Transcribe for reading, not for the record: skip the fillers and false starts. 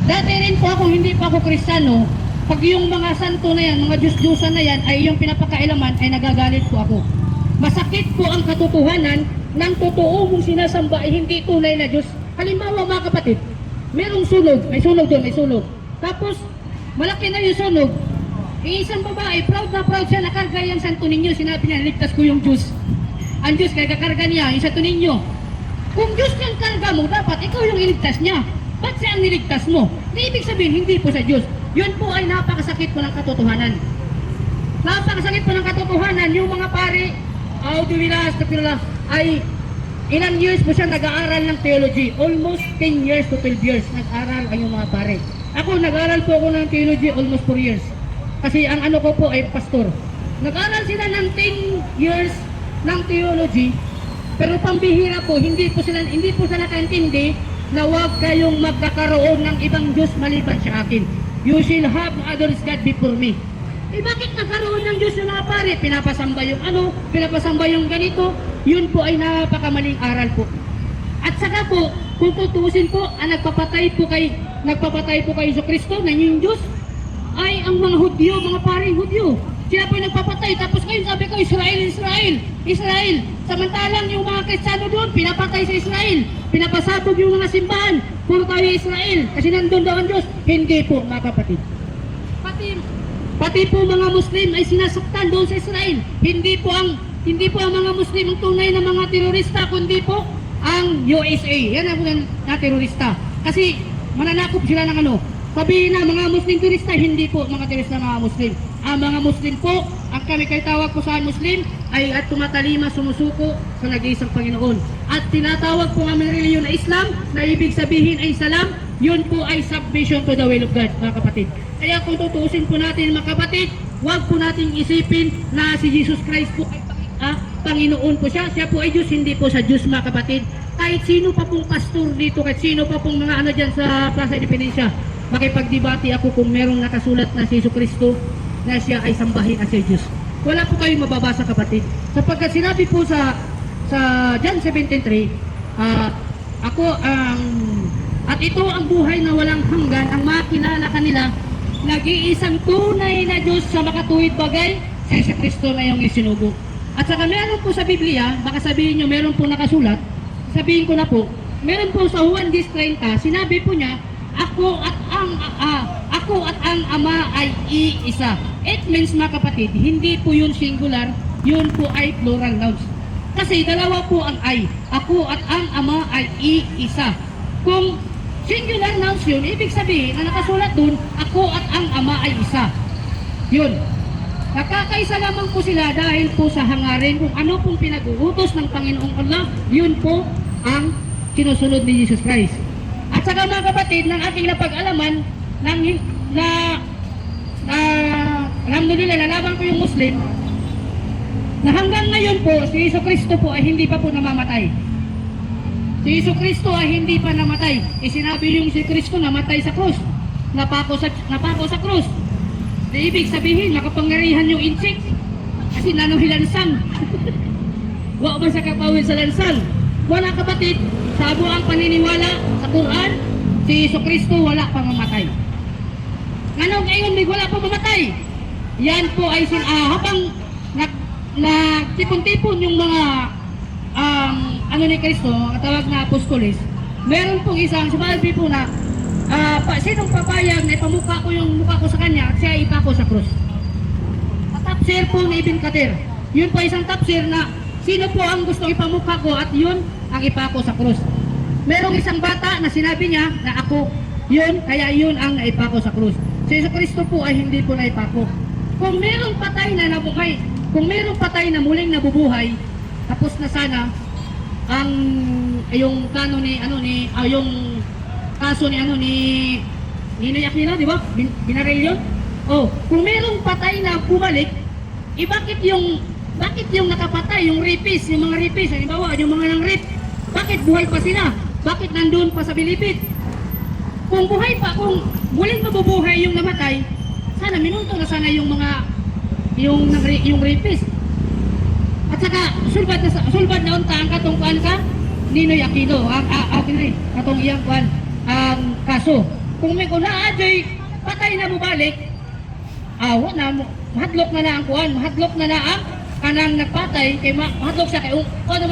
Dati rin po ako, hindi pa ako Kristiyano, pag yung mga santo na yan, mga Diyos-Diyosan na yan, ay yung pinapakailaman, ay nagagalit po ako. Masakit po ang katotohanan ng totoo mong sinasamba ay hindi tunay na Diyos. Halimbawa mga kapatid, merong sunog, may sunog doon, may sunog. Tapos, malaki na yung sunog. Isang babae, proud na proud siya, nakarga yung santo ninyo. Sinabi niya, ligtas ko yung Diyos. Ang Diyos, kaya kakarga niya, yung santo ninyo. Kung Diyos niyang karga mo, dapat ikaw yung iligtas niya. Ba't siya ang niligtas mo? Di ibig sabihin, hindi po sa Diyos. Yun po ay napakasakit po ng katotohanan. Napakasakit po ng katotohanan. Yung mga pare, ay ilang years po siya nag-aaral ng theology. Almost 10 years to 12 years nag-aaral ang yung mga pare. Ako, nag-aaral po ako ng theology almost 4 years. Kasi ang ano ko po ay pastor. Nag-aaral sila ng 10 years ng theology, pero pambihira po, hindi po sila nakaintindi na huwag kayong magkakaroon ng ibang Diyos maliban sa akin. You shall have no other God before me. Eh bakit nagkaroon ng Diyos yung mga pare? Pinapasamba yung ano, pinapasamba yung ganito. Yun po ay napakamaling aral po. At saka po, kung tutuusin po, nagpapatay po kay Jesu Kristo na yung Diyos, ay ang mga Hudyo, mga paring Hudyo. Sila po yung nagpapatay. Tapos ngayon sabi ko, Israel. Samantalang yung mga Kristiyano doon, pinapatay sa Israel. Pinapasabog yung mga simbahan. Puro tayo Israel. Kasi nandun daw ang Diyos. Hindi po, mga kapatid. Pati po mga Muslim ay sinasaktan doon sa Israel. Hindi po ang mga Muslim ang tunay na mga terorista, kundi po ang USA. Yan ang mga terorista. Kasi mananakop sila ng ano. Sabihin na mga Muslim terorista, hindi po mga terorista mga Muslim. Ang mga Muslim po, ang kami kay tawag po sa Muslim, ay at tumatalima, sumusuko sa nag-iisang Panginoon. At tinatawag po ang reliyon na Islam, na ibig sabihin ay salam, yun po ay submission to the will of God, mga kapatid. Kaya kung tutuusin po natin mga kapatid, huwag po natin isipin na si Jesus Christ po ay Panginoon po siya. Siya po ay Diyos, hindi po sa Diyos, mga kapatid. Kahit sino pa pong pastor dito, kahit sino pa pong mga ano dyan sa Plaza Independencia, makipagdebate ako kung merong nakasulat na si Jesus Kristo na siya ay sambahin at siya Diyos. Wala po kayong mababasa, kapatid. Sapagkat sinabi po sa John 17:3, ako ang at ito ang buhay na walang hanggan, ang makilala kanila, nag-iisang tunay na Diyos sa makatuwid bagay, si Jesus Kristo na yung isinugo. At saka meron po sa Biblia, baka sabihin nyo meron po nakasulat, sabihin ko na po, meron po sa Juan 10:30, sinabi po niya, ako at ang Ama ay iisa. It means, mga kapatid, hindi po yun singular, yun po ay plural nouns. Kasi dalawa po ang ay. Ako at ang Ama ay iisa. Kung singular nouns yun, ibig sabihin na nakasulat dun, ako at ang Ama ay isa. Yun. Nakakaisa lamang po sila dahil po sa hangarin kung ano pong pinag-uutos ng Panginoong Allah, yun po ang sinusunod ni Jesus Christ. At saka mga kapatid, ng aking napag-alaman, alhamdulillah, nalaman ko yung Muslim, na hanggang ngayon po, si Jesu Kristo po ay hindi pa po namamatay. Si Jesu Kristo ay hindi pa namatay. Sinabi yung si Kristo namatay sa krus. Napako sa krus. Di ibig sabihin, nakapangyarihan yung insik. Kasi nanuhilansang. Wa ba sa kapawin sa lansang? Wala, kapatid, sa buang paniniwala sa Quran, si Jesu Kristo wala pang mamatay. Ano ngayon, wala pang mamatay? Yan po ay habang nagtipon-tipon yung mga ano ni Kristo, tawag na apostolis, meron pong isang sumabi po na sinong papayag na ipamukha ko yung mukha ko sa kanya at siya ipako sa krus. Tafsir po ni Ibn Kathir. Yun po isang tafsir na sino po ang gusto ipamukha ko at yun ang ipako sa krus. Merong isang bata na sinabi niya na ako yun, kaya yun ang naipako sa krus. Si Jesu Kristo po ay hindi po naipako. Kung merong patay na nabuhay, kung merong patay na muling nabubuhay, tapos na sana ang yung kano ni yung kaso ni Ninoy Aquino, di ba? Binaril yun. Oh, kung merong patay na bumalik, bakit yung nakapatay, yung rapist, yung mga rapist, halimbawa, yung mga nang rape, bakit buhay pa sila? Bakit nandun pa sa bilipid? Kung buhay pa, kung muling mabubuhay yung namatay, sana minunto na sana yung mga yung rapist. At saka sulbad na unta ang katungkuan ka Ninoy Aquino, katong iyang kuan ang kaso. kung may kuna adyoy patay na mo balik, awa na mo, mahadlok na ang kuan, mahadlok na ang kanang nagpatay kay mahadlok siya kay kung ano